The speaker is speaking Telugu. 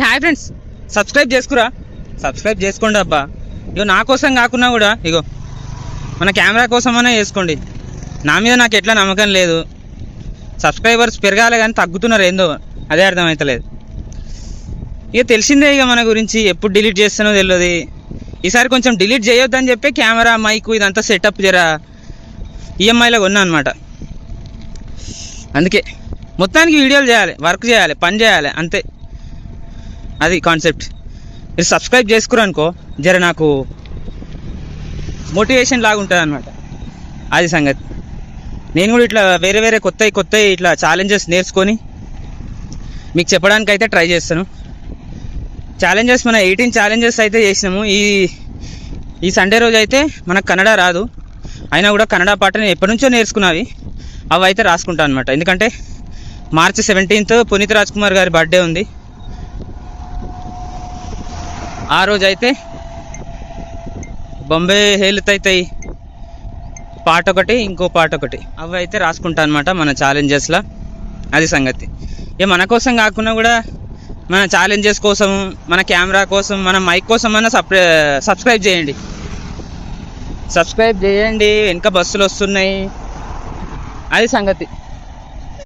హాయ్ ఫ్రెండ్స్, సబ్స్క్రైబ్ చేసుకోండి అబ్బా. ఇగో నా కోసం కాకున్నా కూడా ఇగో మన కెమెరా కోసమైనా చేసుకోండి. నా మీద నాకు ఎట్లా నమ్మకం లేదు. సబ్స్క్రైబర్స్ పెరగాలి కానీ తగ్గుతున్నారు, ఏందో అదే అర్థమవుతలేదు. ఇక తెలిసిందే ఇక మన గురించి, ఎప్పుడు డిలీట్ చేస్తానో తెలియదు. ఈసారి కొంచెం డిలీట్ చేయొద్దని చెప్పి కెమెరా మైకు ఇదంతా సెటప్ జర ఈఎంఐలో కొన్నా అనమాట. అందుకే మొత్తానికి వీడియోలు చేయాలి, వర్క్ చేయాలి, పని చేయాలి, అంతే. అది కాన్సెప్ట్. మీరు సబ్స్క్రైబ్ చేసుకురనుకో జర నాకు మోటివేషన్ లాగా ఉంటుంది అనమాట. అది సంగతి. నేను కూడా ఇట్లా వేరే కొత్త ఇట్లా ఛాలెంజెస్ నేర్చుకొని మీకు చెప్పడానికి అయితే ట్రై చేస్తాను. ఛాలెంజెస్ మన 18 ఛాలెంజెస్ అయితే చేసినాము. ఈ సండే రోజు అయితే మనకు కన్నడ రాదు, అయినా కూడా కన్నడ పాటని ఎప్పటి నుంచో నేర్చుకున్నవి అవి అయితే రాసుకుంటాను అనమాట. ఎందుకంటే మార్చి 17th పునీత్ రాజ్ కుమార్ గారి బర్త్డే ఉంది. ఆ రోజు అయితే బొంబే హేలుతైతాయి పాట ఒకటి, ఇంకో పాట ఒకటి, అవి అయితే రాసుకుంటా అనమాట మన ఛాలెంజెస్లో. అది సంగతి. ఇక మన కోసం కాకుండా కూడా మన ఛాలెంజెస్ కోసం, మన కెమెరా కోసం, మన మైక్ కోసం అన్న సబ్స్క్రైబ్ చేయండి. వెనక బస్సులు వస్తున్నాయి, అది సంగతి.